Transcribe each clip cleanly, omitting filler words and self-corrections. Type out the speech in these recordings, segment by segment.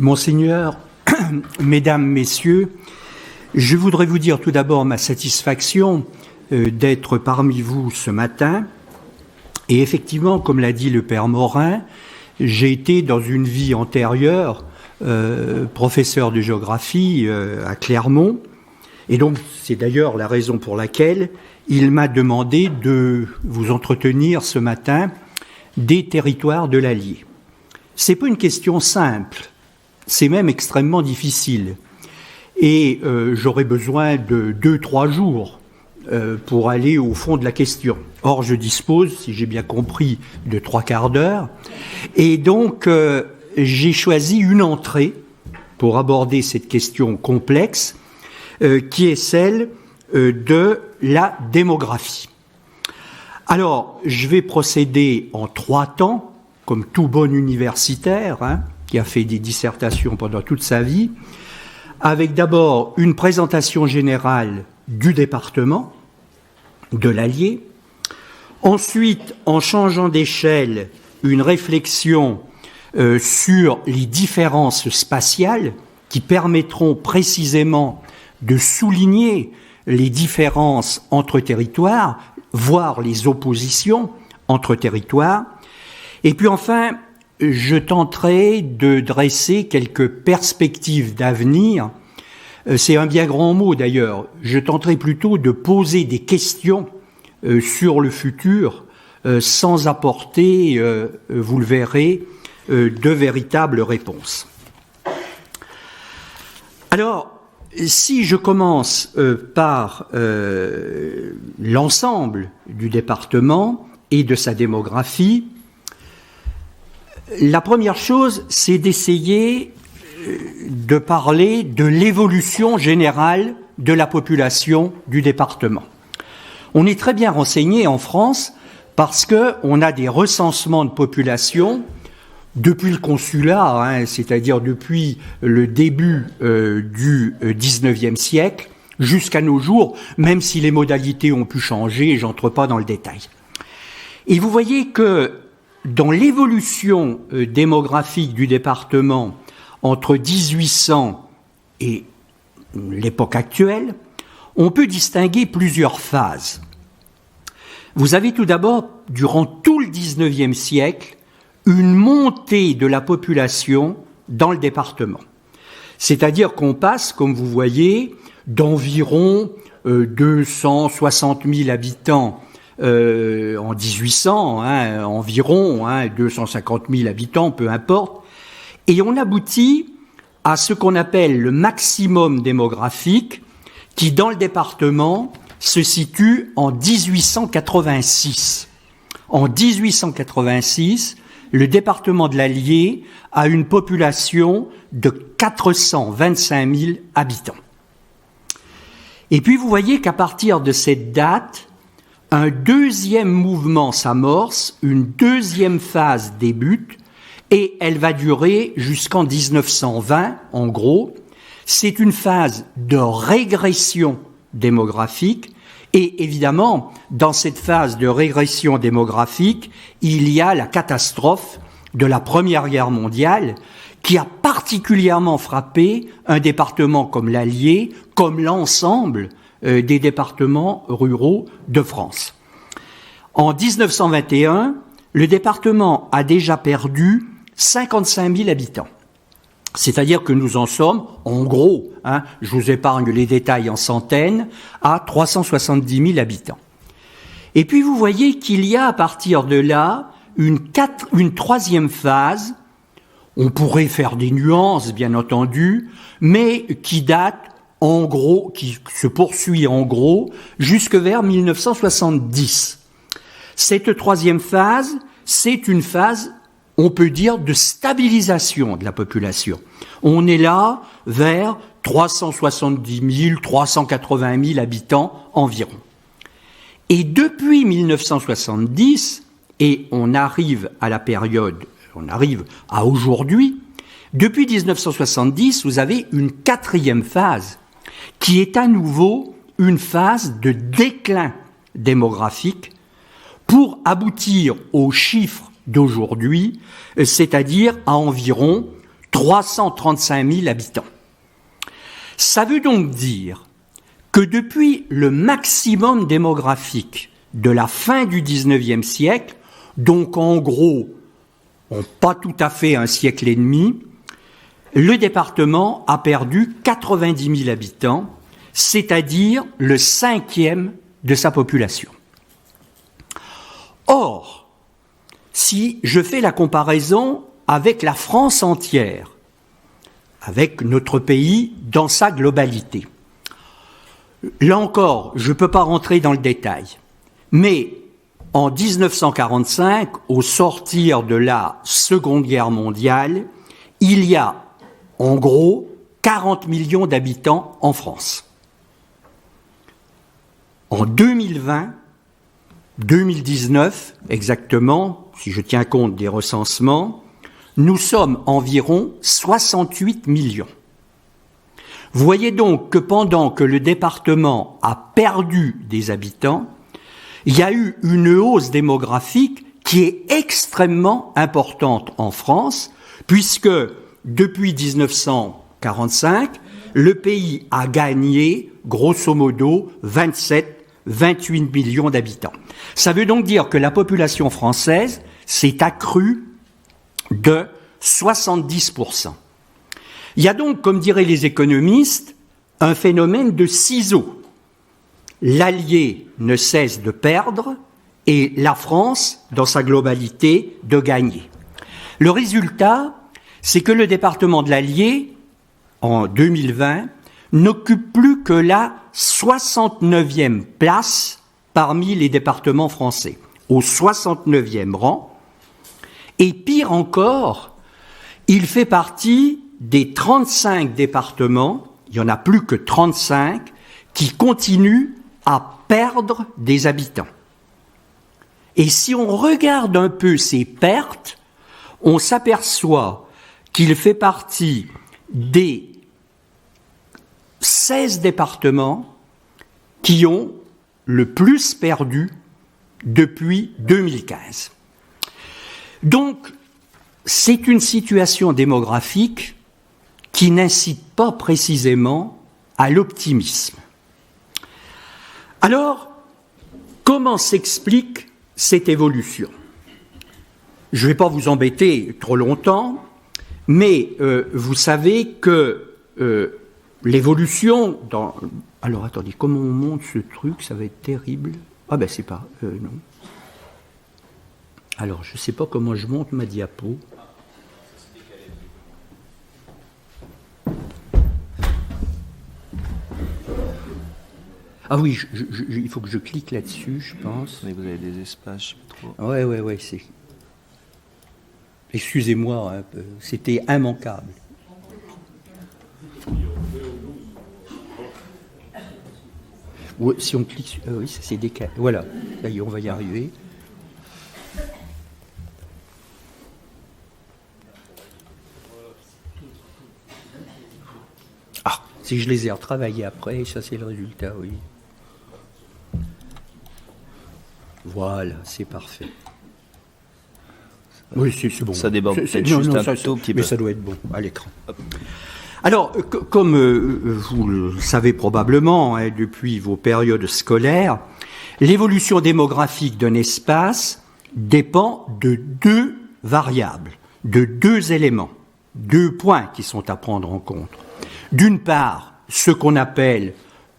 Monseigneur, Mesdames, Messieurs, je voudrais vous dire tout d'abord ma satisfaction d'être parmi vous ce matin. Et effectivement, comme l'a dit le Père Morin, j'ai été dans une vie antérieure professeur de géographie à Clermont. Et donc, c'est d'ailleurs la raison pour laquelle il m'a demandé de vous entretenir ce matin des territoires de l'Allier. C'est pas une question simple, c'est même extrêmement difficile. Et j'aurais besoin de 2-3 jours pour aller au fond de la question. Or, je dispose, si j'ai bien compris, de 3/4 d'heure. Et donc, j'ai choisi une entrée pour aborder cette question complexe, qui est celle de la démographie. Alors, je vais procéder en 3 temps, comme tout bon universitaire, qui a fait des dissertations pendant toute sa vie, avec d'abord une présentation générale du département, de l'Allier, ensuite, en changeant d'échelle, une réflexion sur les différences spatiales qui permettront précisément de souligner les différences entre territoires, voire les oppositions entre territoires. Et puis enfin, je tenterai de dresser quelques perspectives d'avenir. C'est un bien grand mot d'ailleurs. Je tenterai plutôt de poser des questions sur le futur sans apporter, vous le verrez, de véritables réponses. Alors, si je commence par l'ensemble du département et de sa démographie, la première chose, c'est d'essayer de parler de l'évolution générale de la population du département. On est très bien renseigné en France parce qu'on a des recensements de population depuis le consulat, c'est-à-dire depuis le début du XIXe siècle jusqu'à nos jours, même si les modalités ont pu changer, et j'entre pas dans le détail. Et vous voyez que dans l'évolution démographique du département entre 1800 et l'époque actuelle, on peut distinguer plusieurs phases. Vous avez tout d'abord, durant tout le XIXe siècle, une montée de la population dans le département. C'est-à-dire qu'on passe, comme vous voyez, d'environ 260 000 habitants en 1800, environ 250 000 habitants, peu importe, et on aboutit à ce qu'on appelle le maximum démographique qui, dans le département, se situe en 1886. En 1886, le département de l'Allier a une population de 425 000 habitants. Et puis vous voyez qu'à partir de cette date, un deuxième mouvement s'amorce, une deuxième phase débute, et elle va durer jusqu'en 1920, en gros. C'est une phase de régression démographique, et évidemment, dans cette phase de régression démographique, il y a la catastrophe de la Première Guerre mondiale, qui a particulièrement frappé un département comme l'Allier, comme l'ensemble des départements ruraux de France. En 1921, le département a déjà perdu 55 000 habitants. C'est-à-dire que nous en sommes, en gros, je vous épargne les détails en centaines, à 370 000 habitants. Et puis vous voyez qu'il y a à partir de là une troisième phase, on pourrait faire des nuances bien entendu, mais qui date en gros, qui se poursuit en gros jusque vers 1970. Cette troisième phase, c'est une phase, on peut dire, de stabilisation de la population. On est là vers 370 000, 380 000 habitants environ. Et depuis 1970, et on arrive à la période, on arrive à aujourd'hui, depuis 1970, vous avez une quatrième phase qui est à nouveau une phase de déclin démographique pour aboutir aux chiffres d'aujourd'hui, c'est-à-dire à environ 335 000 habitants. Ça veut donc dire que depuis le maximum démographique de la fin du XIXe siècle, donc en gros, pas tout à fait un siècle et demi, le département a perdu 90 000 habitants, c'est-à-dire le 5e de sa population. Or, si je fais la comparaison avec la France entière, avec notre pays dans sa globalité, là encore, je ne peux pas rentrer dans le détail, mais en 1945, au sortir de la Seconde Guerre mondiale, il y a en gros 40 millions d'habitants en France. En 2020, 2019 exactement, si je tiens compte des recensements, nous sommes environ 68 millions. Vous voyez donc que pendant que le département a perdu des habitants, il y a eu une hausse démographique qui est extrêmement importante en France, puisque depuis 1945, le pays a gagné, grosso modo, 28 millions d'habitants. Ça veut donc dire que la population française s'est accrue de 70%. Il y a donc, comme diraient les économistes, un phénomène de ciseaux. L'Allier ne cesse de perdre et la France, dans sa globalité, de gagner. Le résultat, c'est que le département de l'Allier, en 2020, n'occupe plus que la 69e place parmi les départements français, au 69e rang. Et pire encore, il fait partie des 35 départements, il n'y en a plus que 35, qui continuent à perdre des habitants. Et si on regarde un peu ces pertes, on s'aperçoit qu'il fait partie des 16 départements qui ont le plus perdu depuis 2015. Donc, c'est une situation démographique qui n'incite pas précisément à l'optimisme. Alors, comment s'explique cette évolution ? Je ne vais pas vous embêter trop longtemps, mais vous savez que l'évolution dans... Alors, attendez, comment on monte ce truc ? Ça va être terrible. Ah ben, c'est pas... non. Alors, je ne sais pas comment je monte ma diapo. Ah oui, il faut que je clique là-dessus, je pense. Mais vous avez des espaces, je sais pas trop. Ouais, c'est... Excusez-moi, hein, c'était immanquable. Ouais, si on clique sur... oui, ça c'est décalé. Voilà, là, on va y arriver. Ah, si je les ai retravaillés après, ça c'est le résultat, oui. Voilà, c'est parfait. Oui, c'est bon. Ça déborde peut-être juste un tout petit peu. Mais ça doit être bon à l'écran. Alors, comme vous le savez probablement, hein, depuis vos périodes scolaires, l'évolution démographique d'un espace dépend de deux variables, de deux éléments, deux points qui sont à prendre en compte. D'une part, ce qu'on appelle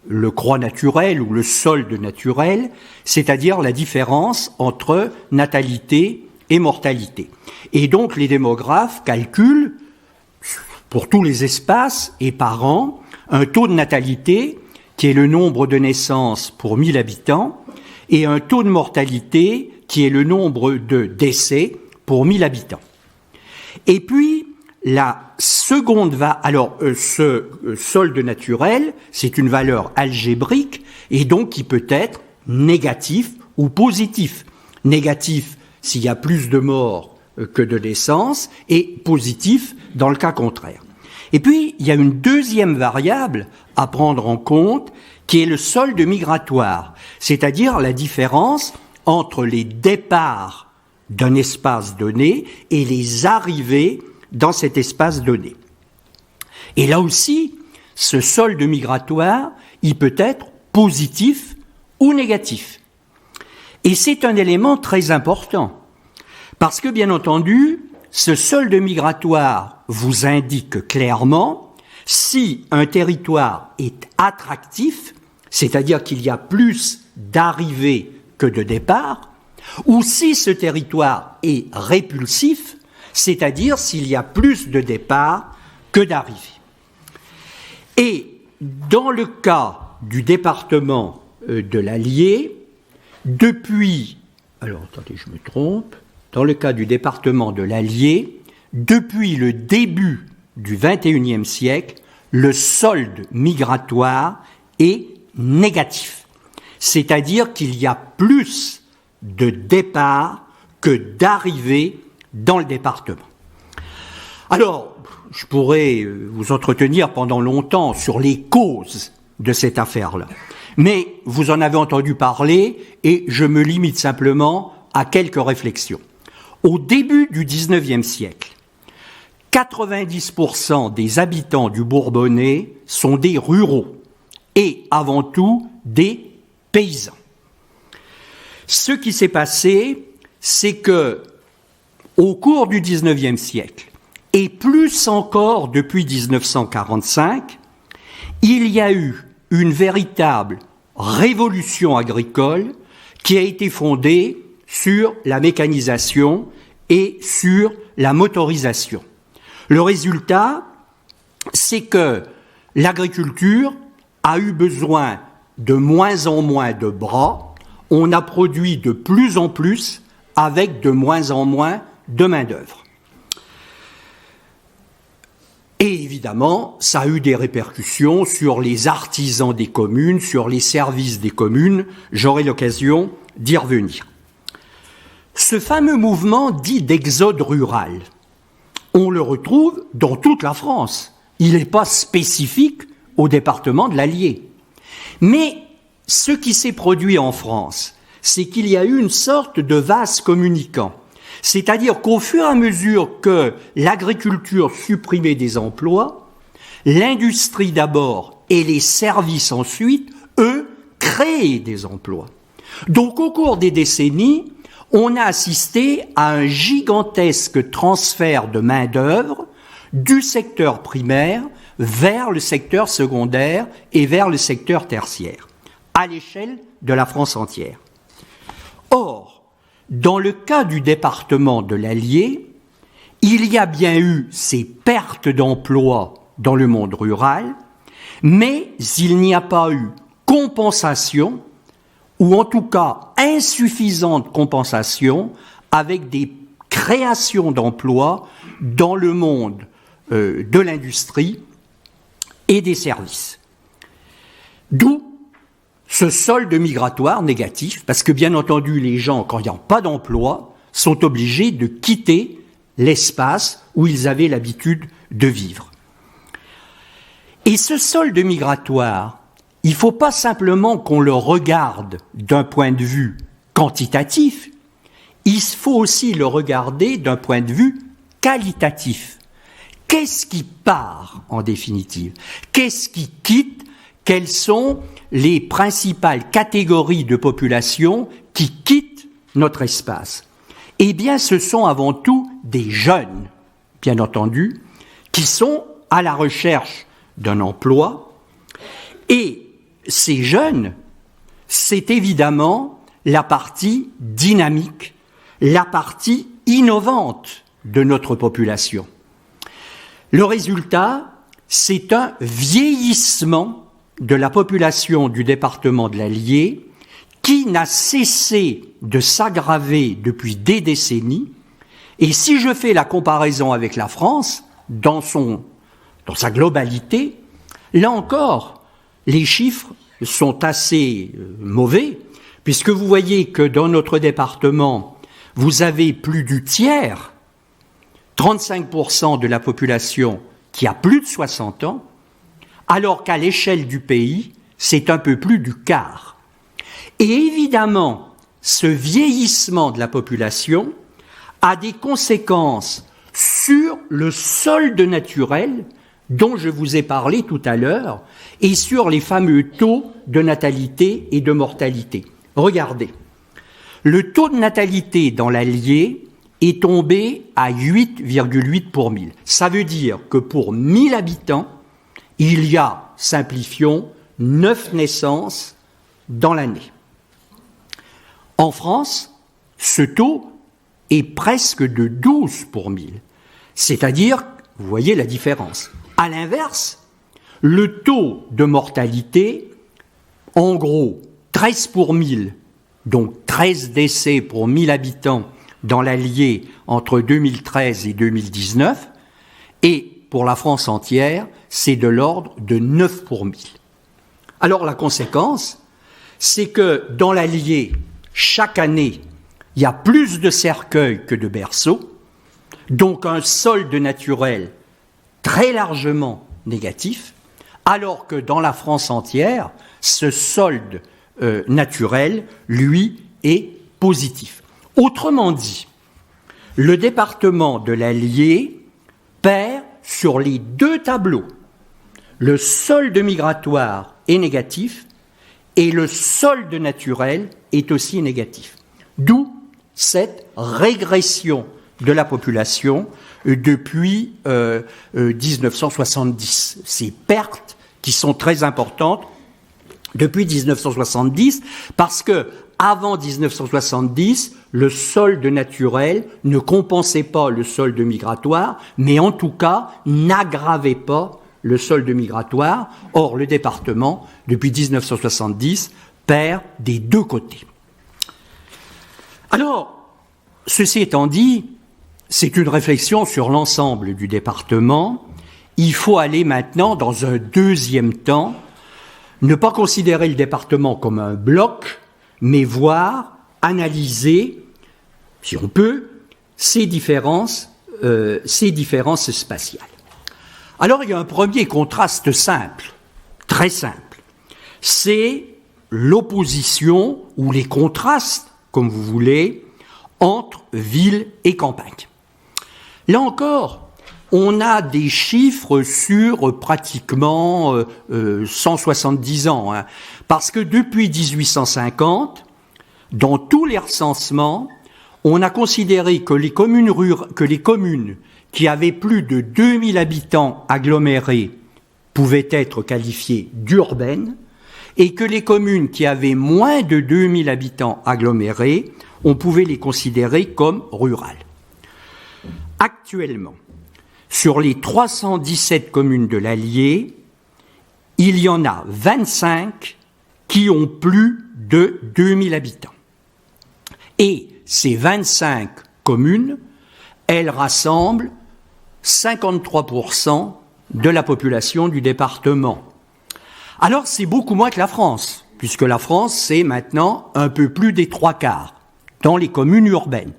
le croît naturel ou le solde naturel, c'est-à-dire la différence entre natalité et mortalité. Et donc les démographes calculent, pour tous les espaces et par an, un taux de natalité qui est le nombre de naissances pour 1000 habitants et un taux de mortalité qui est le nombre de décès pour 1000 habitants. Et puis, la seconde ce solde naturel, c'est une valeur algébrique et donc qui peut être négatif ou positif. Négatif s'il y a plus de morts que de naissances et positif dans le cas contraire. Et puis, il y a une deuxième variable à prendre en compte qui est le solde migratoire, c'est-à-dire la différence entre les départs d'un espace donné et les arrivées dans cet espace donné. Et là aussi, ce solde migratoire, il peut être positif ou négatif. Et c'est un élément très important, parce que bien entendu, ce solde migratoire vous indique clairement si un territoire est attractif, c'est-à-dire qu'il y a plus d'arrivées que de départs, ou si ce territoire est répulsif, c'est-à-dire s'il y a plus de départs que d'arrivées. Et dans le cas du département de l'Allier, depuis le début du XXIe siècle, le solde migratoire est négatif. C'est-à-dire qu'il y a plus de départs que d'arrivées dans le département. Alors, je pourrais vous entretenir pendant longtemps sur les causes de cette affaire-là. Mais vous en avez entendu parler et je me limite simplement à quelques réflexions. Au début du XIXe siècle, 90% des habitants du Bourbonnais sont des ruraux et avant tout des paysans. Ce qui s'est passé, c'est que au cours du XIXe siècle, et plus encore depuis 1945, il y a eu une véritable révolution agricole qui a été fondée sur la mécanisation et sur la motorisation. Le résultat, c'est que l'agriculture a eu besoin de moins en moins de bras, on a produit de plus en plus avec de moins en moins de main-d'œuvre. Et évidemment, ça a eu des répercussions sur les artisans des communes, sur les services des communes. J'aurai l'occasion d'y revenir. Ce fameux mouvement dit d'exode rural, on le retrouve dans toute la France. Il n'est pas spécifique au département de l'Allier. Mais ce qui s'est produit en France, c'est qu'il y a eu une sorte de vase communicant. C'est-à-dire qu'au fur et à mesure que l'agriculture supprimait des emplois, l'industrie d'abord et les services ensuite, eux, créaient des emplois. Donc au cours des décennies, on a assisté à un gigantesque transfert de main-d'œuvre du secteur primaire vers le secteur secondaire et vers le secteur tertiaire, à l'échelle de la France entière. Or, dans le cas du département de l'Allier, il y a bien eu ces pertes d'emplois dans le monde rural, mais il n'y a pas eu compensation, ou en tout cas insuffisante compensation, avec des créations d'emplois dans le monde de l'industrie et des services. D'où ce solde migratoire négatif, parce que bien entendu, les gens, quand il n'y a pas d'emploi, sont obligés de quitter l'espace où ils avaient l'habitude de vivre. Et ce solde migratoire, il ne faut pas simplement qu'on le regarde d'un point de vue quantitatif, il faut aussi le regarder d'un point de vue qualitatif. Qu'est-ce qui part, en définitive? Qu'est-ce qui quitte? Quelles sont les principales catégories de population qui quittent notre espace? Eh bien, ce sont avant tout des jeunes, bien entendu, qui sont à la recherche d'un emploi. Et ces jeunes, c'est évidemment la partie dynamique, la partie innovante de notre population. Le résultat, c'est un vieillissement de la population du département de l'Allier qui n'a cessé de s'aggraver depuis des décennies. Et si je fais la comparaison avec la France, dans sa globalité, là encore, les chiffres sont assez mauvais, puisque vous voyez que dans notre département, vous avez plus du tiers, 35% de la population qui a plus de 60 ans, alors qu'à l'échelle du pays, c'est un peu plus du quart. Et évidemment, ce vieillissement de la population a des conséquences sur le solde naturel dont je vous ai parlé tout à l'heure et sur les fameux taux de natalité et de mortalité. Regardez, le taux de natalité dans l'Allier est tombé à 8,8 pour 1000. Ça veut dire que pour 1000 habitants, il y a, simplifions, 9 naissances dans l'année. En France, ce taux est presque de 12 pour 1000. C'est-à-dire, vous voyez la différence. À l'inverse, le taux de mortalité, en gros, 13 pour 1000, donc 13 décès pour 1000 habitants dans l'Allier entre 2013 et 2019, et pour la France entière, c'est de l'ordre de 9 pour 1000. Alors la conséquence, c'est que dans l'Allier, chaque année, il y a plus de cercueils que de berceaux, donc un solde naturel très largement négatif, alors que dans la France entière, ce solde naturel, lui, est positif. Autrement dit, le département de l'Allier perd sur les deux tableaux. Le solde migratoire est négatif et le solde naturel est aussi négatif. D'où cette régression de la population depuis 1970. Ces pertes qui sont très importantes depuis 1970 parce que avant 1970, le solde naturel ne compensait pas le solde migratoire, mais en tout cas n'aggravait pas le solde migratoire. Or, le département, depuis 1970, perd des deux côtés. Alors, ceci étant dit, c'est une réflexion sur l'ensemble du département. Il faut aller maintenant, dans un deuxième temps, ne pas considérer le département comme un bloc, mais voir, analyser, si on peut, ces différences spatiales. Alors, il y a un premier contraste simple, très simple. C'est l'opposition, ou les contrastes, comme vous voulez, entre ville et campagne. Là encore, on a des chiffres sur pratiquement 170 ans, hein, parce que depuis 1850, dans tous les recensements, on a considéré que les communes qui avaient plus de 2000 habitants agglomérés pouvaient être qualifiées d'urbaines, et que les communes qui avaient moins de 2000 habitants agglomérés, on pouvait les considérer comme rurales. Actuellement, sur les 317 communes de l'Allier, il y en a 25 qui ont plus de 2000 habitants. Et ces 25 communes, elles rassemblent 53% de la population du département. Alors c'est beaucoup moins que la France, puisque la France, c'est maintenant un peu plus des 3/4 dans les communes urbaines.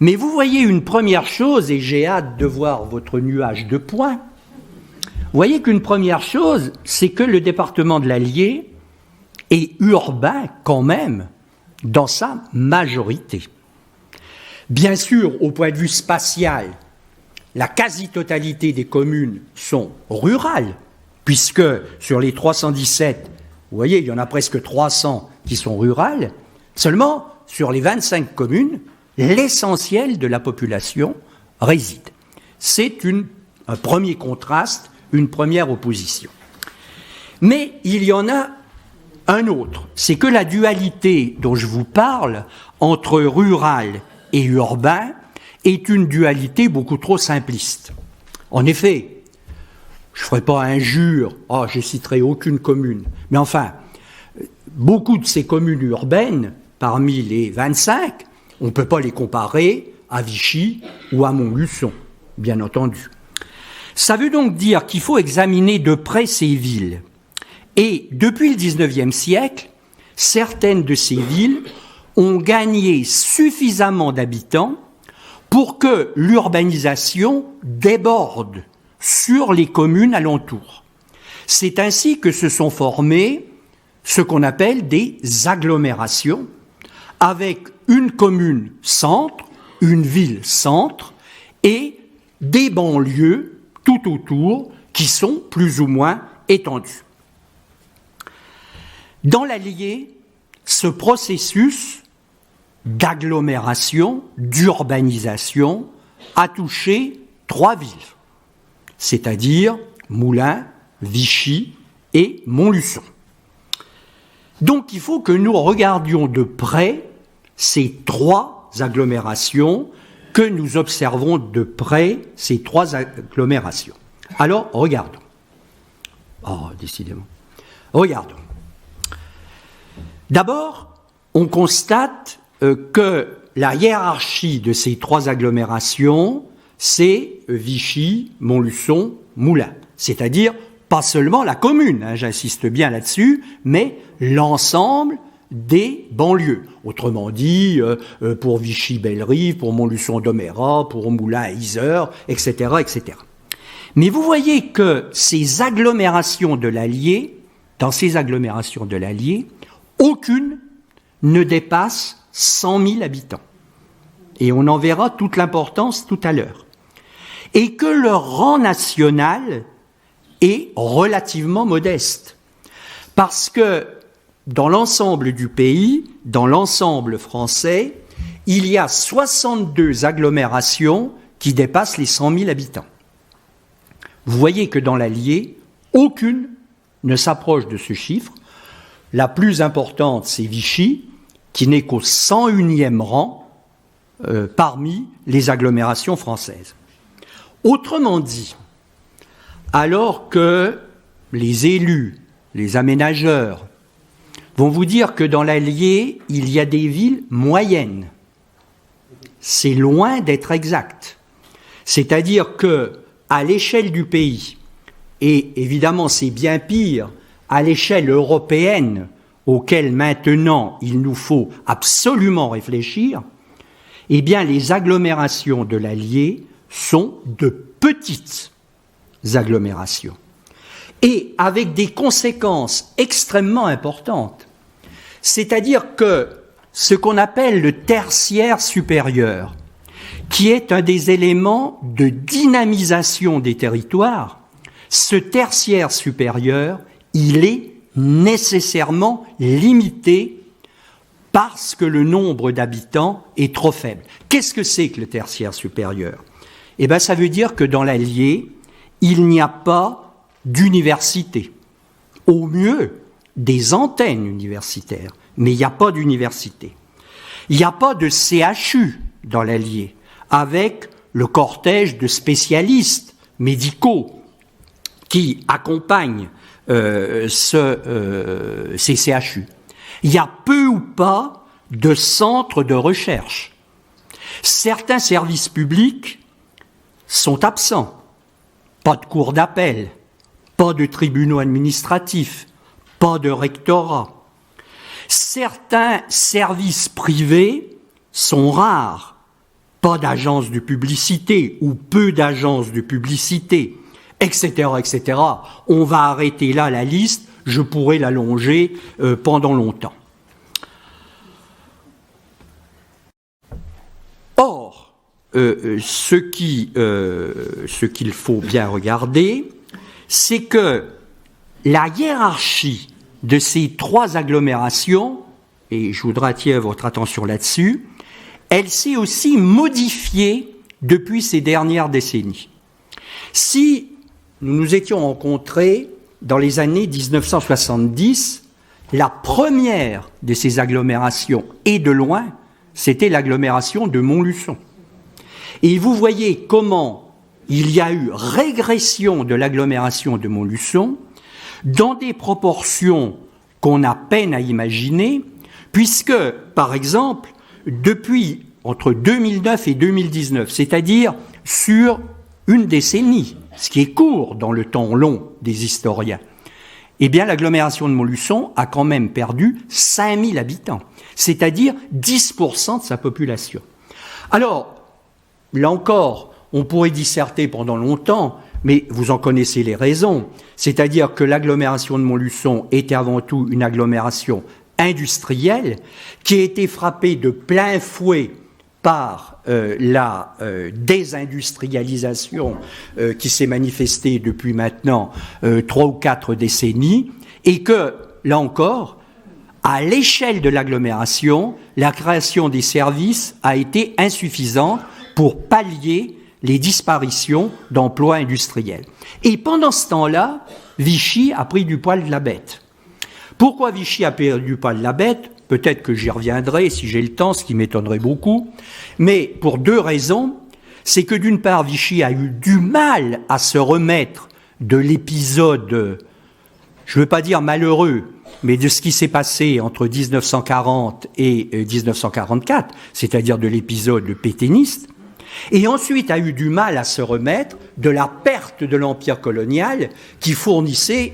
Mais vous voyez une première chose, et j'ai hâte de voir votre nuage de points, vous voyez qu'une première chose, c'est que le département de l'Allier est urbain quand même, dans sa majorité. Bien sûr, au point de vue spatial, la quasi-totalité des communes sont rurales, puisque sur les 317, vous voyez, il y en a presque 300 qui sont rurales, seulement sur les 25 communes, l'essentiel de la population réside. C'est un premier contraste, une première opposition. Mais il y en a un autre, c'est que la dualité dont je vous parle entre rural et urbain est une dualité beaucoup trop simpliste. En effet, je ne ferai pas injure, je ne citerai aucune commune, mais enfin, beaucoup de ces communes urbaines, parmi les 25, on ne peut pas les comparer à Vichy ou à Montluçon, bien entendu. Ça veut donc dire qu'il faut examiner de près ces villes. Et depuis le XIXe siècle, certaines de ces villes ont gagné suffisamment d'habitants pour que l'urbanisation déborde sur les communes alentours. C'est ainsi que se sont formées ce qu'on appelle des agglomérations, avec une commune centre, une ville centre, et des banlieues tout autour qui sont plus ou moins étendues. Dans l'Allier, ce processus d'agglomération, d'urbanisation, a touché 3 villes, c'est-à-dire Moulins, Vichy et Montluçon. Donc il faut que nous regardions de près ces 3 agglomérations, que nous observons de près ces 3 agglomérations. Alors, regardons. Oh, décidément. Regardons. D'abord, on constate que la hiérarchie de ces 3 agglomérations, c'est Vichy, Montluçon, Moulins. C'est-à-dire, pas seulement la commune, j'insiste bien là-dessus, mais l'ensemble des banlieues. Autrement dit, pour Vichy-Bellerive, pour Montluçon-Domérat, pour Moulins-Yzeure, etc., etc. Mais vous voyez que ces agglomérations de l'Allier, dans ces agglomérations de l'Allier, aucune ne dépasse 100 000 habitants. Et on en verra toute l'importance tout à l'heure. Et que le rang national est relativement modeste. Parce que dans l'ensemble du pays, dans l'ensemble français, il y a 62 agglomérations qui dépassent les 100 000 habitants. Vous voyez que dans l'Allier, aucune ne s'approche de ce chiffre. La plus importante, c'est Vichy, qui n'est qu'au 101e rang parmi les agglomérations françaises. Autrement dit, alors que les élus, les aménageurs, vont vous dire que dans l'Allier, il y a des villes moyennes, c'est loin d'être exact. C'est-à-dire que, à l'échelle du pays, et évidemment c'est bien pire à l'échelle européenne, auquel maintenant il nous faut absolument réfléchir, eh bien les agglomérations de l'Allier sont de petites agglomérations. Et avec des conséquences extrêmement importantes. C'est-à-dire que ce qu'on appelle le tertiaire supérieur, qui est un des éléments de dynamisation des territoires, ce tertiaire supérieur, il est nécessairement limité parce que le nombre d'habitants est trop faible. Qu'est-ce que c'est que le tertiaire supérieur ? Eh bien, ça veut dire que dans l'Allier, il n'y a pas d'université. Au mieux, des antennes universitaires, mais il n'y a pas d'université. Il n'y a pas de CHU dans l'Allier, avec le cortège de spécialistes médicaux qui accompagnent ces CHU. Il y a peu ou pas de centres de recherche. Certains services publics sont absents. Pas de cours d'appel, pas de tribunaux administratifs, pas de rectorat. Certains services privés sont rares. Pas d'agences de publicité ou peu d'agences de publicité, etc., etc. On va arrêter là la liste, je pourrais l'allonger pendant longtemps. Or, ce qu'il faut bien regarder, c'est que la hiérarchie de ces 3 agglomérations, et je voudrais attirer votre attention là-dessus, elle s'est aussi modifiée depuis ces dernières décennies. Si nous nous étions rencontrés dans les années 1970, la première de ces agglomérations, et de loin, c'était l'agglomération de Montluçon. Et vous voyez comment il y a eu régression de l'agglomération de Montluçon dans des proportions qu'on a peine à imaginer, puisque, par exemple, depuis entre 2009 et 2019, c'est-à-dire sur une décennie, ce qui est court dans le temps long des historiens, eh bien l'agglomération de Montluçon a quand même perdu 5000 habitants, c'est-à-dire 10% de sa population. Alors, là encore, on pourrait disserter pendant longtemps, mais vous en connaissez les raisons, c'est-à-dire que l'agglomération de Montluçon était avant tout une agglomération industrielle qui a été frappée de plein fouet par la désindustrialisation qui s'est manifestée depuis maintenant 3 ou 4 décennies, et que, là encore, à l'échelle de l'agglomération, la création des services a été insuffisante pour pallier les disparitions d'emplois industriels. Et pendant ce temps-là, Vichy a pris du poil de la bête. Pourquoi Vichy a pris du poil de la bête ? Peut-être que j'y reviendrai si j'ai le temps, ce qui m'étonnerait beaucoup. Mais pour 2 raisons. C'est que d'une part, Vichy a eu du mal à se remettre de l'épisode, je ne veux pas dire malheureux, mais de ce qui s'est passé entre 1940 et 1944, c'est-à-dire de l'épisode pétainiste. Et ensuite a eu du mal à se remettre de la perte de l'empire colonial qui fournissait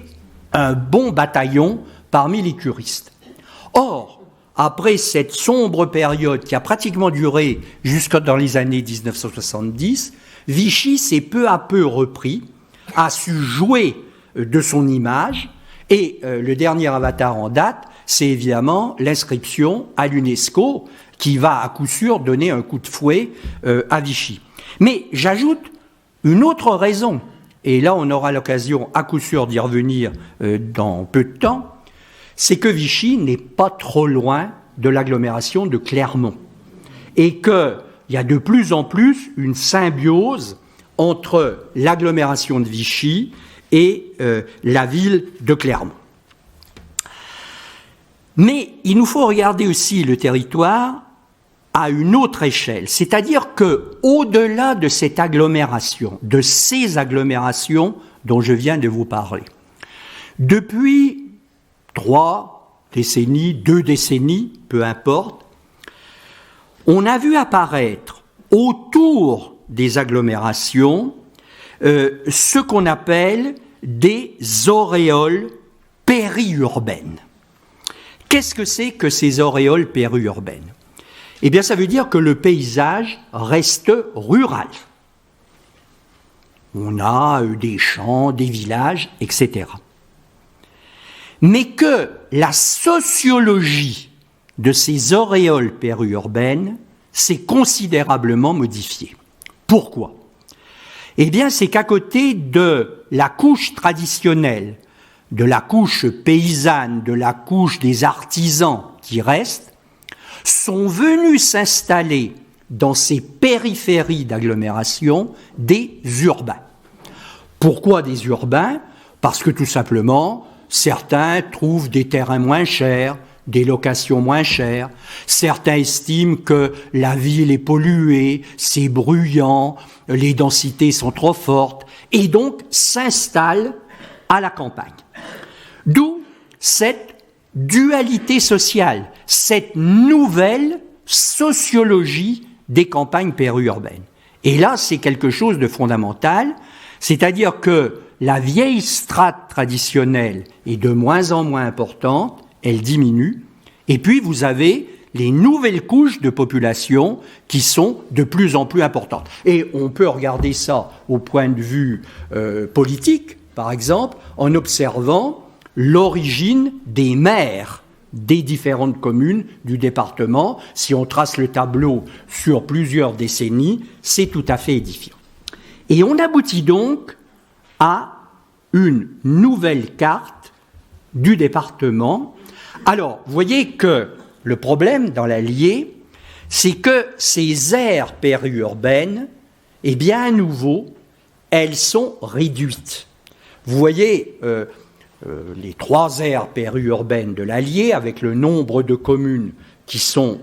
un bon bataillon parmi les curistes. Or, après cette sombre période qui a pratiquement duré jusque dans les années 1970, Vichy s'est peu à peu repris, a su jouer de son image, et le dernier avatar en date, c'est évidemment l'inscription à l'UNESCO qui va à coup sûr donner un coup de fouet à Vichy. Mais j'ajoute une autre raison, et là on aura l'occasion à coup sûr d'y revenir dans peu de temps, c'est que Vichy n'est pas trop loin de l'agglomération de Clermont et qu'il y a de plus en plus une symbiose entre l'agglomération de Vichy et la ville de Clermont. Mais il nous faut regarder aussi le territoire à une autre échelle, c'est-à-dire que au-delà de cette agglomération, de ces agglomérations dont je viens de vous parler, depuis 3 décennies, 2 décennies, peu importe, on a vu apparaître autour des agglomérations ce qu'on appelle des auréoles périurbaines. Qu'est-ce que c'est que ces auréoles périurbaines ? Eh bien, ça veut dire que le paysage reste rural. On a des champs, des villages, etc. Mais que la sociologie de ces auréoles périurbaines s'est considérablement modifiée. Pourquoi ? Eh bien, c'est qu'à côté de la couche traditionnelle, de la couche paysanne, de la couche des artisans qui restent, sont venus s'installer dans ces périphéries d'agglomération des urbains. Pourquoi des urbains ? Parce que tout simplement, certains trouvent des terrains moins chers, des locations moins chères. Certains estiment que la ville est polluée, c'est bruyant, les densités sont trop fortes, et donc s'installent à la campagne. D'où cette dualité sociale, cette nouvelle sociologie des campagnes périurbaines. Et là, c'est quelque chose de fondamental, c'est-à-dire que la vieille strate traditionnelle est de moins en moins importante, elle diminue, et puis vous avez les nouvelles couches de population qui sont de plus en plus importantes. Et on peut regarder ça au point de vue politique, par exemple, en observant l'origine des maires des différentes communes du département. Si on trace le tableau sur plusieurs décennies, c'est tout à fait édifiant. Et on aboutit donc à une nouvelle carte du département. Alors, vous voyez que le problème dans l'Allier, c'est que ces aires périurbaines, eh bien à nouveau, elles sont réduites. Vous voyez les 3 aires périurbaines de l'Allier, avec le nombre de communes qui sont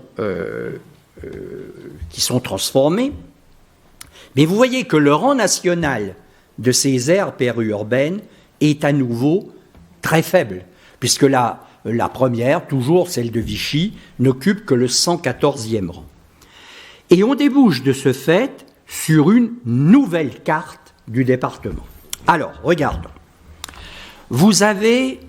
transformées. Mais vous voyez que le rang national de ces aires périurbaines est à nouveau très faible, puisque la première, toujours celle de Vichy, n'occupe que le 114e rang. Et on débouche de ce fait sur une nouvelle carte du département. Alors, regardons. Vous avez,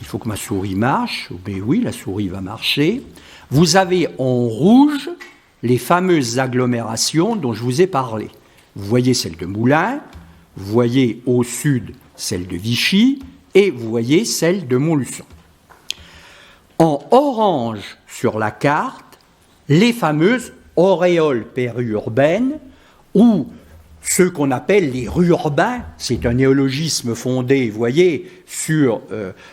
il faut que ma souris marche, mais oui, la souris va marcher. Vous avez en rouge les fameuses agglomérations dont je vous ai parlé. Vous voyez celle de Moulins, vous voyez au sud celle de Vichy, et vous voyez celle de Montluçon. En orange sur la carte, les fameuses auréole périurbaine ou ceux qu'on appelle les rurbains, c'est un néologisme fondé, vous voyez, sur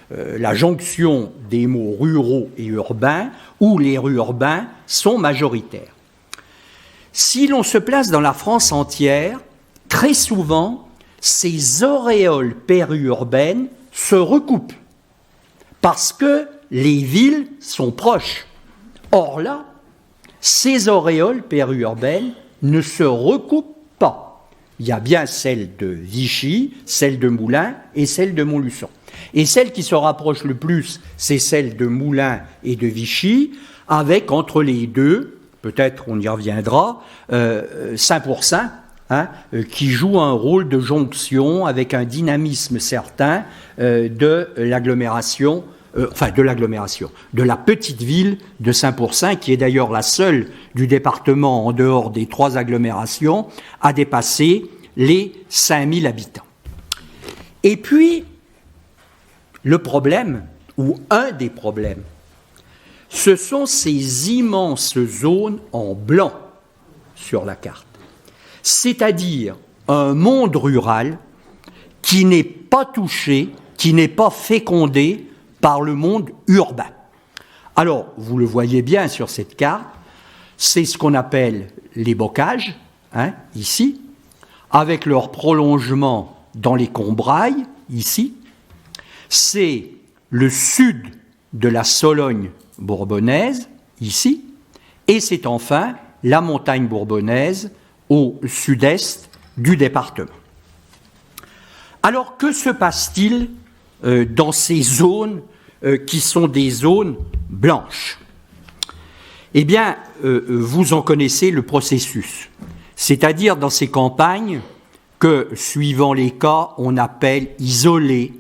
la jonction des mots ruraux et urbains, où les rurbains sont majoritaires. Si l'on se place dans la France entière, très souvent, ces auréoles périurbaines se recoupent, parce que les villes sont proches. Or là, ces auréoles périurbaines ne se recoupent pas. Il y a bien celle de Vichy, celle de Moulins et celle de Montluçon. Et celle qui se rapproche le plus, c'est celle de Moulins et de Vichy, avec entre les deux, peut-être on y reviendra, Saint-Pourçain, qui joue un rôle de jonction avec un dynamisme certain de l'agglomération, de la petite ville de Saint-Pourçain, qui est d'ailleurs la seule du département, en dehors des 3 agglomérations, à dépasser les 5000 habitants. Et puis, le problème, ou un des problèmes, ce sont ces immenses zones en blanc sur la carte. C'est-à-dire un monde rural qui n'est pas touché, qui n'est pas fécondé par le monde urbain. Alors, vous le voyez bien sur cette carte, c'est ce qu'on appelle les bocages, ici, avec leur prolongement dans les Combrailles, ici. C'est le sud de la Sologne bourbonnaise, ici, et c'est enfin la montagne bourbonnaise au sud-est du département. Alors, que se passe-t-il dans ces zones qui sont des zones blanches? Eh bien, vous en connaissez le processus, c'est-à-dire dans ces campagnes que, suivant les cas, on appelle isolées,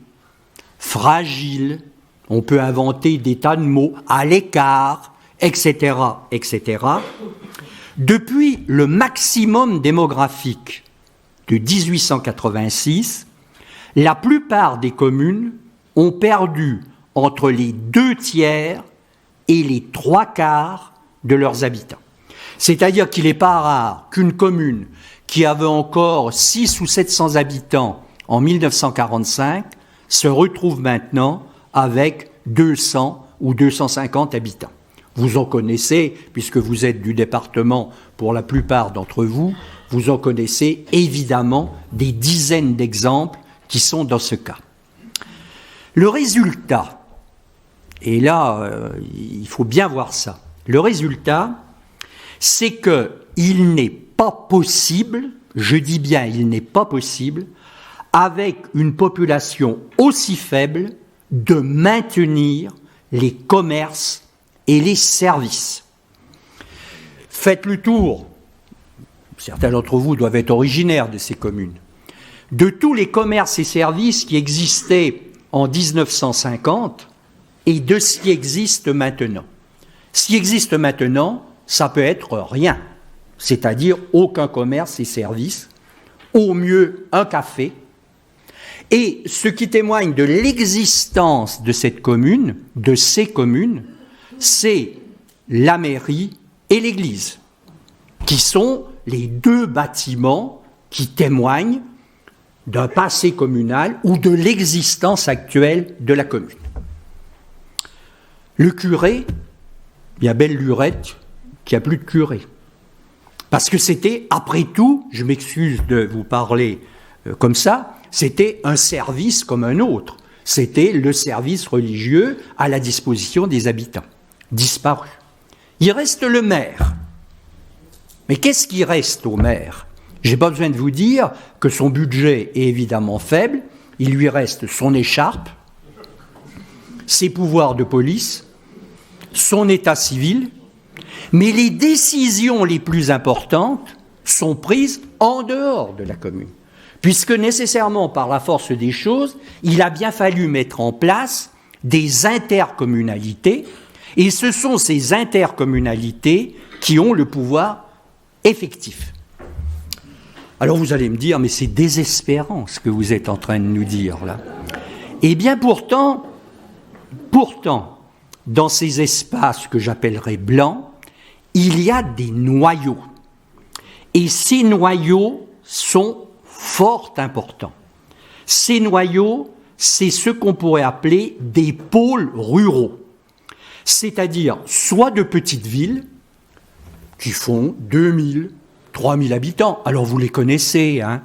fragiles, on peut inventer des tas de mots, à l'écart, etc., etc. Depuis le maximum démographique de 1886, la plupart des communes ont perdu entre les 2/3 et les 3/4 de leurs habitants. C'est-à-dire qu'il n'est pas rare qu'une commune qui avait encore 600 ou 700 habitants en 1945 se retrouve maintenant avec 200 ou 250 habitants. Vous en connaissez, puisque vous êtes du département pour la plupart d'entre vous, vous en connaissez évidemment des dizaines d'exemples qui sont dans ce cas. Le résultat, et là, il faut bien voir ça, le résultat, c'est qu'il n'est pas possible, je dis bien il n'est pas possible, avec une population aussi faible, de maintenir les commerces et les services. Faites le tour, certains d'entre vous doivent être originaires de ces communes, de tous les commerces et services qui existaient en 1950 et de ce qui existe maintenant. Ce qui existe maintenant, ça peut être rien, c'est-à-dire aucun commerce et service, au mieux un café. Et ce qui témoigne de l'existence de cette commune, de ces communes, c'est la mairie et l'église, qui sont les 2 bâtiments qui témoignent d'un passé communal ou de l'existence actuelle de la commune. Le curé, il y a belle lurette qu'il n'y a plus de curé. Parce que c'était, après tout, je m'excuse de vous parler comme ça, c'était un service comme un autre. C'était le service religieux à la disposition des habitants, disparu. Il reste le maire. Mais qu'est-ce qui reste au maire? Je n'ai pas besoin de vous dire que son budget est évidemment faible. Il lui reste son écharpe, ses pouvoirs de police, son état civil, mais les décisions les plus importantes sont prises en dehors de la commune, puisque nécessairement, par la force des choses, il a bien fallu mettre en place des intercommunalités, et ce sont ces intercommunalités qui ont le pouvoir effectif. Alors vous allez me dire, mais c'est désespérant ce que vous êtes en train de nous dire là. Eh bien pourtant, dans ces espaces que j'appellerais blancs, il y a des noyaux. Et ces noyaux sont fort importants. Ces noyaux, c'est ce qu'on pourrait appeler des pôles ruraux. C'est-à-dire soit de petites villes qui font 2000, 3000 habitants. Alors vous les connaissez, hein.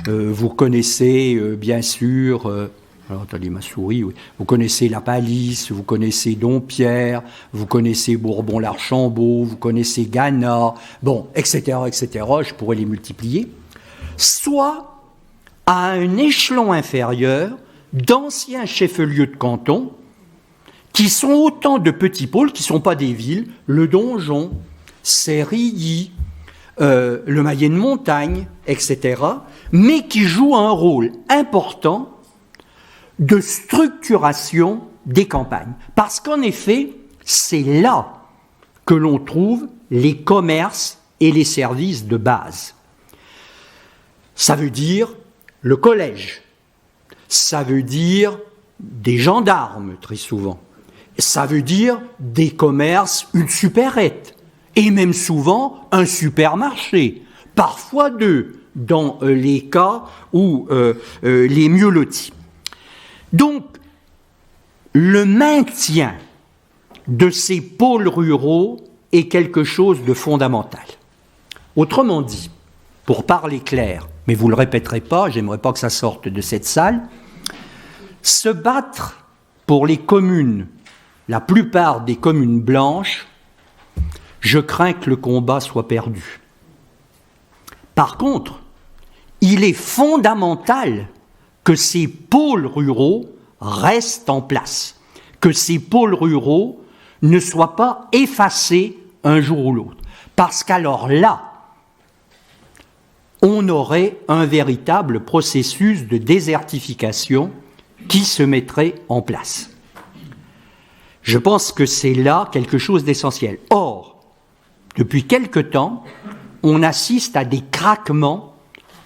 Vous connaissez bien sûr, alors attendez ma souris, oui. Vous connaissez La Palisse, vous connaissez Dompierre, vous connaissez Bourbon-l'Archambault, vous connaissez Gannat, bon, etc., etc., je pourrais les multiplier. Soit à un échelon inférieur, d'anciens chefs-lieux de canton, qui sont autant de petits pôles, qui ne sont pas des villes, le Donjon, Sérilly, le Maillet de Montagne, etc., mais qui jouent un rôle important de structuration des campagnes. Parce qu'en effet, c'est là que l'on trouve les commerces et les services de base. Ça veut dire le collège, ça veut dire des gendarmes, très souvent, ça veut dire des commerces, une supérette, et même souvent un supermarché, parfois deux, dans les cas où les mieux lotis. Donc, le maintien de ces pôles ruraux est quelque chose de fondamental. Autrement dit, pour parler clair, mais vous ne le répéterez pas, j'aimerais pas que ça sorte de cette salle, se battre pour les communes, la plupart des communes blanches, je crains que le combat soit perdu. Par contre, il est fondamental que ces pôles ruraux restent en place, que ces pôles ruraux ne soient pas effacés un jour ou l'autre. Parce qu'alors là, on aurait un véritable processus de désertification qui se mettrait en place. Je pense que c'est là quelque chose d'essentiel. Or, depuis quelque temps, on assiste à des craquements,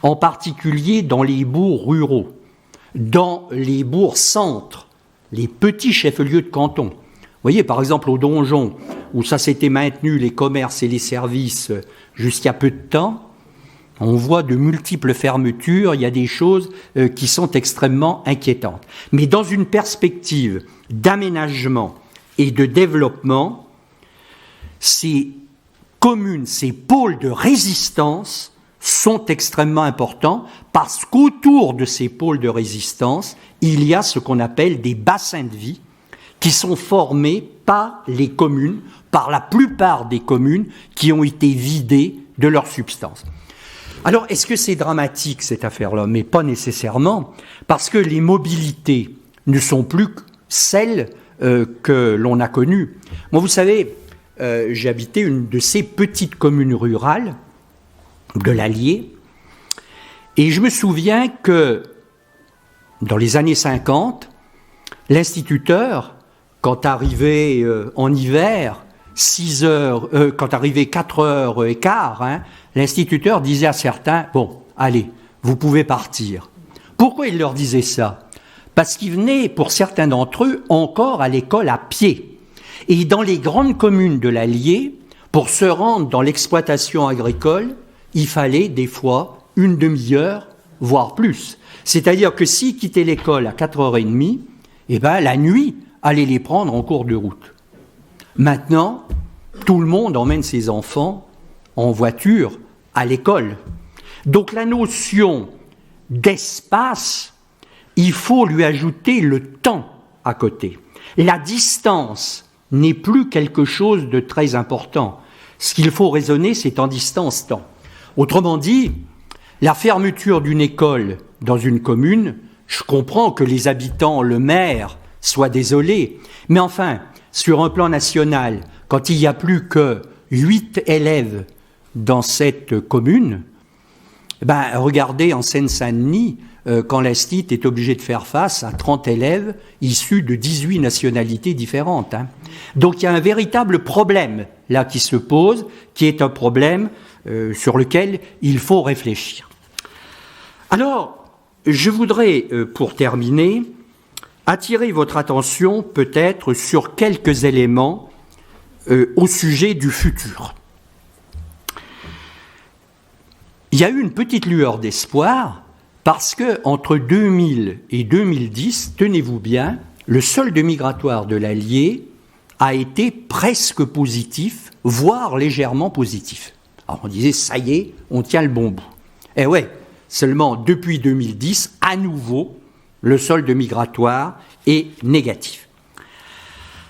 en particulier dans les bourgs ruraux, dans les bourgs centres, les petits chefs-lieux de canton. Vous voyez, par exemple, au Donjon, où ça s'était maintenu, les commerces et les services, jusqu'à peu de temps, on voit de multiples fermetures, il y a des choses qui sont extrêmement inquiétantes. Mais dans une perspective d'aménagement et de développement, ces communes, ces pôles de résistance sont extrêmement importants parce qu'autour de ces pôles de résistance, il y a ce qu'on appelle des bassins de vie qui sont formés par les communes, par la plupart des communes qui ont été vidées de leur substance. Alors, est-ce que c'est dramatique cette affaire-là? Mais pas nécessairement, parce que les mobilités ne sont plus celles que l'on a connues. Moi, vous savez, j'ai habité une de ces petites communes rurales de l'Allier, et je me souviens que dans les années 50, l'instituteur, quand arrivait en hiver, 6 heures, quand arrivait 4h15, l'instituteur disait à certains, bon, allez, vous pouvez partir. Pourquoi il leur disait ça? Parce qu'ils venaient, pour certains d'entre eux, encore à l'école à pied. Et dans les grandes communes de l'Allier, pour se rendre dans l'exploitation agricole, il fallait des fois une demi-heure, voire plus. C'est-à-dire que s'ils quittaient l'école à 4h30, eh ben, la nuit, allait les prendre en cours de route. Maintenant, tout le monde emmène ses enfants en voiture à l'école. Donc la notion d'espace, il faut lui ajouter le temps à côté. La distance n'est plus quelque chose de très important. Ce qu'il faut raisonner, c'est en distance-temps. Autrement dit, la fermeture d'une école dans une commune, je comprends que les habitants, le maire, soient désolés, mais enfin, sur un plan national, quand il n'y a plus que 8 élèves dans cette commune, regardez en Seine-Saint-Denis, quand l'Institut est obligé de faire face à 30 élèves issus de 18 nationalités différentes. Donc il y a un véritable problème là qui se pose, qui est un problème sur lequel il faut réfléchir. Alors, je voudrais, pour terminer, attirer votre attention peut-être sur quelques éléments au sujet du futur. Il y a eu une petite lueur d'espoir parce que entre 2000 et 2010, tenez-vous bien, le solde migratoire de l'Allier a été presque positif, voire légèrement positif. Alors on disait, ça y est, on tient le bon bout. Eh ouais, seulement depuis 2010, à nouveau, le solde migratoire est négatif.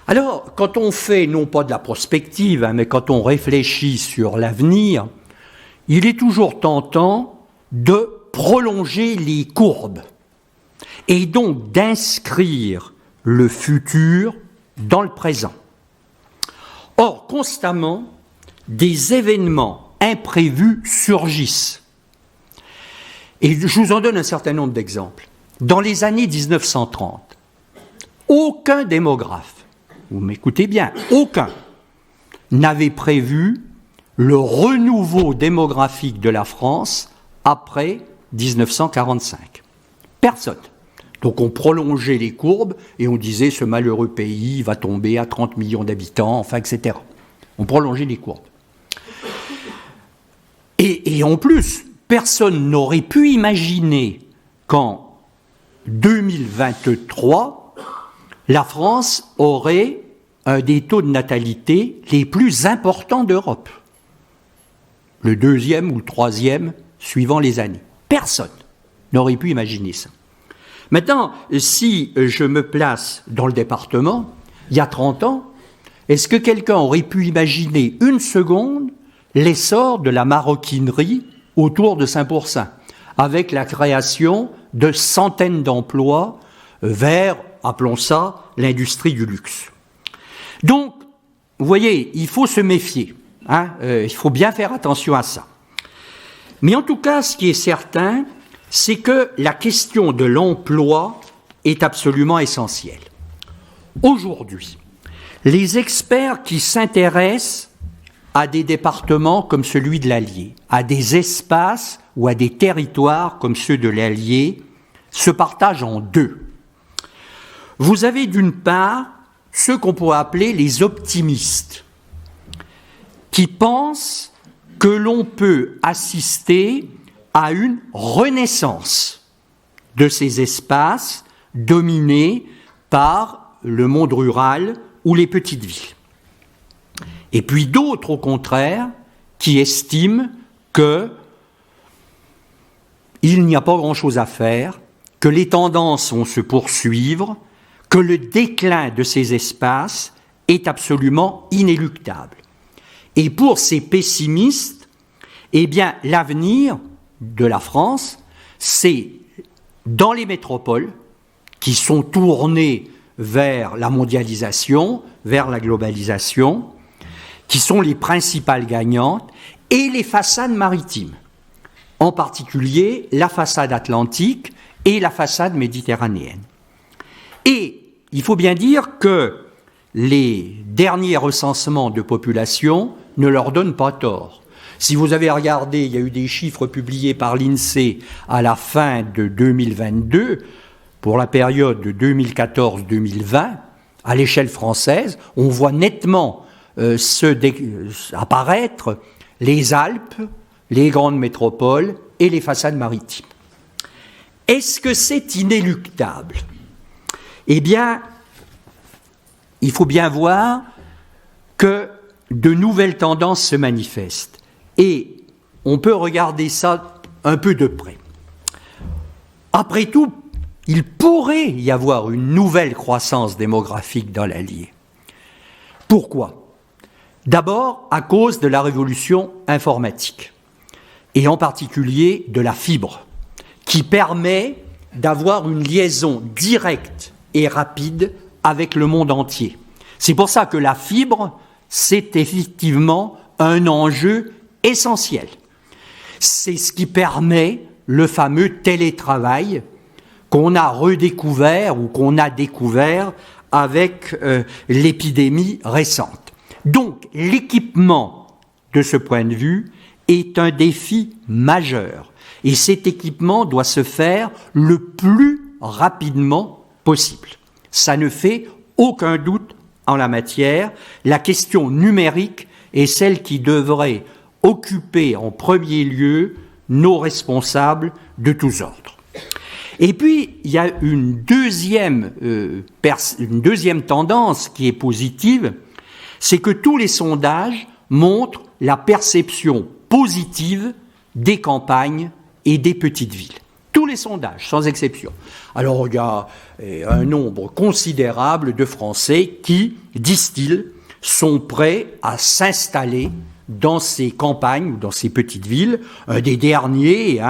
Alors, quand on fait, non pas de la prospective, mais quand on réfléchit sur l'avenir, il est toujours tentant de prolonger les courbes et donc d'inscrire le futur dans le présent. Or, constamment, des événements imprévus surgissent. Et je vous en donne un certain nombre d'exemples. Dans les années 1930, aucun démographe, vous m'écoutez bien, aucun, n'avait prévu le renouveau démographique de la France après 1945. Personne. Donc on prolongeait les courbes et on disait ce malheureux pays va tomber à 30 millions d'habitants, enfin, etc. On prolongeait les courbes. Et en plus, personne n'aurait pu imaginer qu'en 2023, la France aurait un des taux de natalité les plus importants d'Europe. Le deuxième ou le troisième, suivant les années. Personne n'aurait pu imaginer ça. Maintenant, si je me place dans le département, il y a 30 ans, est-ce que quelqu'un aurait pu imaginer une seconde l'essor de la maroquinerie autour de Saint-Pourçain, avec la création de centaines d'emplois vers, appelons ça, l'industrie du luxe. Donc, vous voyez, il faut se méfier. Il faut bien faire attention à ça. Mais en tout cas, ce qui est certain, c'est que la question de l'emploi est absolument essentielle. Aujourd'hui, les experts qui s'intéressent à des départements comme celui de l'Allier, à des espaces ou à des territoires comme ceux de l'Allier, se partagent en deux. Vous avez d'une part ceux qu'on pourrait appeler les optimistes, qui pensent que l'on peut assister à une renaissance de ces espaces dominés par le monde rural ou les petites villes. Et puis d'autres, au contraire, qui estiment qu'il n'y a pas grand-chose à faire, que les tendances vont se poursuivre, que le déclin de ces espaces est absolument inéluctable. Et pour ces pessimistes, eh bien, l'avenir de la France, c'est dans les métropoles qui sont tournées vers la mondialisation, vers la globalisation, qui sont les principales gagnantes, et les façades maritimes, en particulier la façade atlantique et la façade méditerranéenne. Et il faut bien dire que les derniers recensements de population ne leur donnent pas tort. Si vous avez regardé, il y a eu des chiffres publiés par l'INSEE à la fin de 2022, pour la période de 2014-2020, à l'échelle française, on voit nettement apparaître les Alpes, les grandes métropoles et les façades maritimes. Est-ce que c'est inéluctable ? Eh bien, il faut bien voir que de nouvelles tendances se manifestent. Et on peut regarder ça un peu de près. Après tout, il pourrait y avoir une nouvelle croissance démographique dans l'Allier. Pourquoi ? D'abord, à cause de la révolution informatique, et en particulier de la fibre, qui permet d'avoir une liaison directe et rapide avec le monde entier. C'est pour ça que la fibre, c'est effectivement un enjeu essentiel. C'est ce qui permet le fameux télétravail qu'on a redécouvert ou qu'on a découvert avec l'épidémie récente. Donc, l'équipement, de ce point de vue, est un défi majeur. Et cet équipement doit se faire le plus rapidement possible. Ça ne fait aucun doute en la matière, la question numérique est celle qui devrait occuper en premier lieu nos responsables de tous ordres. Et puis, il y a une deuxième tendance qui est positive, c'est que tous les sondages montrent la perception positive des campagnes et des petites villes. Tous les sondages, sans exception. Alors, il y a un nombre considérable de Français qui, disent-ils, sont prêts à s'installer dans ces campagnes ou dans ces petites villes. Un des derniers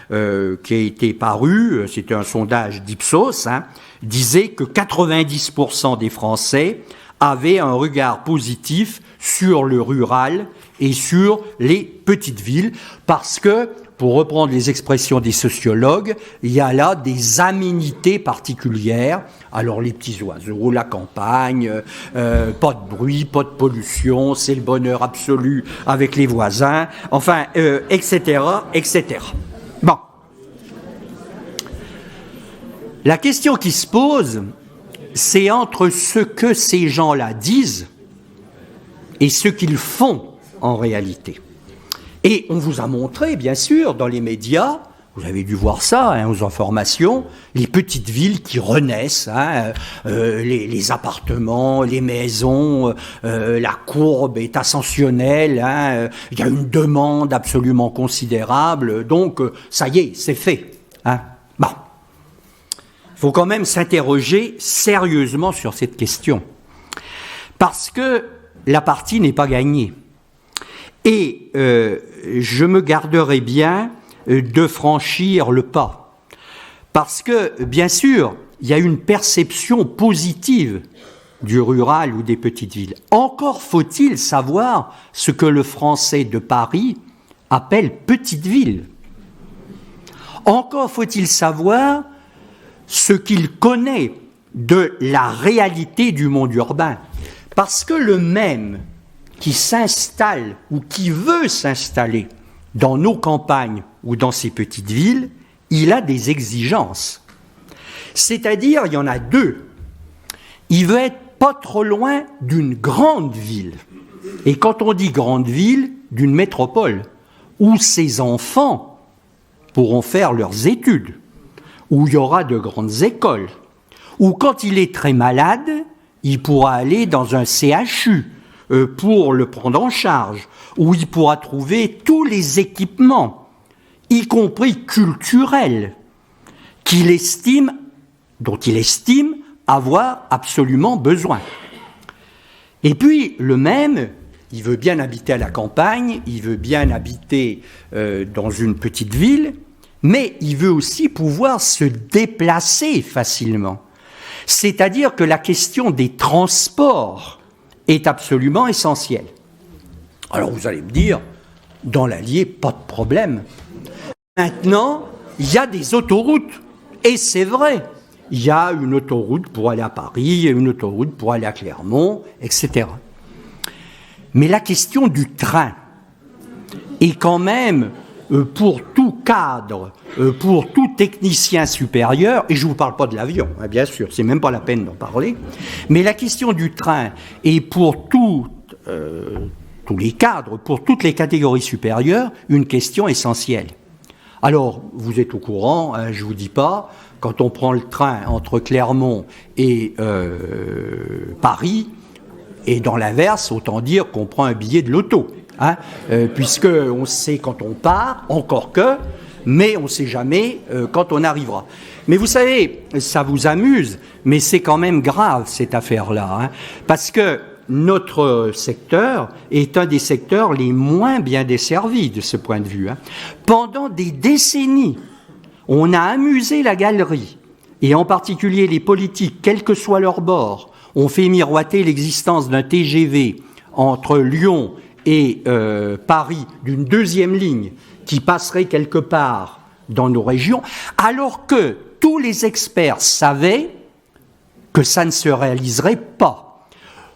qui a été paru, c'était un sondage d'Ipsos, disait que 90% des Français avaient un regard positif sur le rural et sur les petites villes, parce que, pour reprendre les expressions des sociologues, il y a là des aménités particulières. Alors les petits oiseaux, la campagne, pas de bruit, pas de pollution, c'est le bonheur absolu avec les voisins, enfin, etc., etc. Bon. La question qui se pose, c'est entre ce que ces gens-là disent et ce qu'ils font en réalité. Et on vous a montré, bien sûr, dans les médias, vous avez dû voir ça, aux informations, les petites villes qui renaissent, les appartements, les maisons, la courbe est ascensionnelle, il y a une demande absolument considérable, donc ça y est, c'est fait. Bon. Il faut quand même s'interroger sérieusement sur cette question, parce que la partie n'est pas gagnée. Et je me garderai bien de franchir le pas. Parce que, bien sûr, il y a une perception positive du rural ou des petites villes. Encore faut-il savoir ce que le Français de Paris appelle petite ville. Encore faut-il savoir ce qu'il connaît de la réalité du monde urbain. Parce que le même qui s'installe ou qui veut s'installer dans nos campagnes ou dans ces petites villes, il a des exigences. C'est-à-dire, il y en a deux. Il veut être pas trop loin d'une grande ville. Et quand on dit grande ville, d'une métropole, où ses enfants pourront faire leurs études, où il y aura de grandes écoles, où quand il est très malade, il pourra aller dans un CHU, pour le prendre en charge, où il pourra trouver tous les équipements, y compris culturels, dont il estime avoir absolument besoin. Et puis, le même, il veut bien habiter à la campagne, il veut bien habiter dans une petite ville, mais il veut aussi pouvoir se déplacer facilement. C'est-à-dire que la question des transports est absolument essentiel. Alors vous allez me dire, dans l'Allier, pas de problème. Maintenant, il y a des autoroutes, et c'est vrai. Il y a une autoroute pour aller à Paris, une autoroute pour aller à Clermont, etc. Mais la question du train est quand même, pour tout cadre, pour tout technicien supérieur, et je ne vous parle pas de l'avion, bien sûr, c'est même pas la peine d'en parler, mais la question du train est pour tous les cadres, pour toutes les catégories supérieures, une question essentielle. Alors, vous êtes au courant, je ne vous dis pas, quand on prend le train entre Clermont et Paris, et dans l'inverse, autant dire qu'on prend un billet de loto. Puisqu'on sait quand on part, encore que, mais on ne sait jamais quand on arrivera. Mais vous savez, ça vous amuse, mais c'est quand même grave cette affaire-là, parce que notre secteur est un des secteurs les moins bien desservis de ce point de vue. Pendant des décennies, on a amusé la galerie, et en particulier les politiques, quel que soit leur bord, ont fait miroiter l'existence d'un TGV entre Lyon et Paris, d'une deuxième ligne qui passerait quelque part dans nos régions, alors que tous les experts savaient que ça ne se réaliserait pas,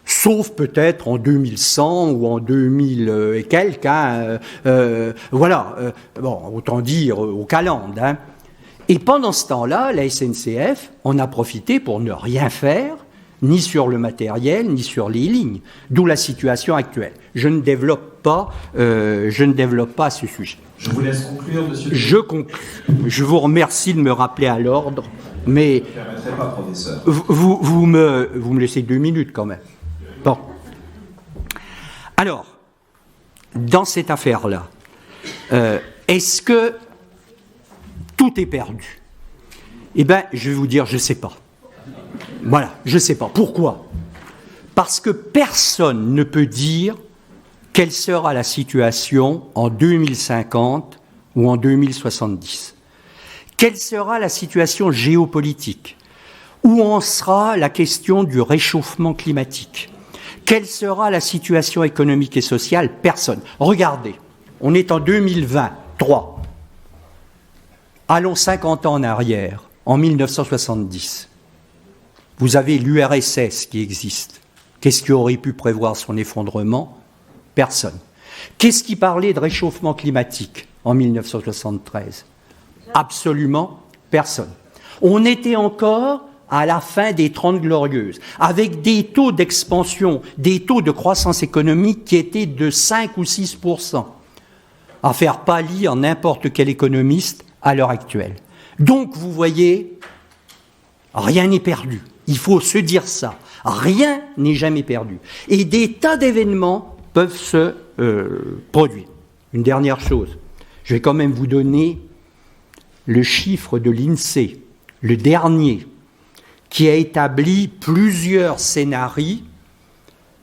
sauf peut-être en 2100 ou en 2000 et quelques, autant dire aux calendes. Et pendant ce temps-là, la SNCF en a profité pour ne rien faire, ni sur le matériel, ni sur les lignes, d'où la situation actuelle. Je ne développe pas ce sujet. Je vous laisse conclure, monsieur. Je conclue. Je vous remercie de me rappeler à l'ordre, mais je ne permettrai pas, professeur. Vous me laissez 2 minutes quand même. Bon. Alors, dans cette affaire-là, est-ce que tout est perdu? Eh bien, je vais vous dire, je ne sais pas. Voilà, je ne sais pas. Pourquoi? Parce que personne ne peut dire quelle sera la situation en 2050 ou en 2070. Quelle sera la situation géopolitique? Où en sera la question du réchauffement climatique? Quelle sera la situation économique et sociale? Personne. Regardez, on est en 2023. Allons 50 ans en arrière, en 1970. Vous avez l'URSS qui existe. Qu'est-ce qui aurait pu prévoir son effondrement? Personne. Qu'est-ce qui parlait de réchauffement climatique en 1973? Absolument personne. On était encore à la fin des 30 glorieuses, avec des taux d'expansion, des taux de croissance économique qui étaient de 5 ou 6%, à faire pâlir n'importe quel économiste à l'heure actuelle. Donc, vous voyez, rien n'est perdu. Il faut se dire ça. Rien n'est jamais perdu. Et des tas d'événements peuvent se produire. Une dernière chose, je vais quand même vous donner le chiffre de l'INSEE, le dernier, qui a établi plusieurs scénarios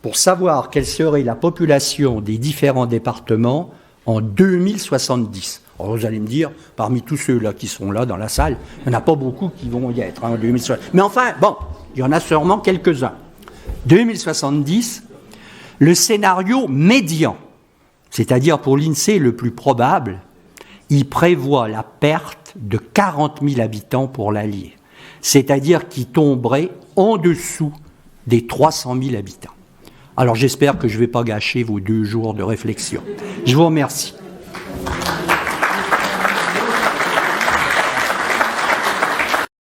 pour savoir quelle serait la population des différents départements en 2070. Alors vous allez me dire, parmi tous ceux-là qui sont là dans la salle, il n'y en a pas beaucoup qui vont y être en 2070. Mais enfin, bon, il y en a sûrement quelques-uns. 2070, le scénario médian, c'est-à-dire pour l'INSEE le plus probable, il prévoit la perte de 40 000 habitants pour l'Allier. C'est-à-dire qu'il tomberait en dessous des 300 000 habitants. Alors j'espère que je ne vais pas gâcher vos 2 jours de réflexion. Je vous remercie.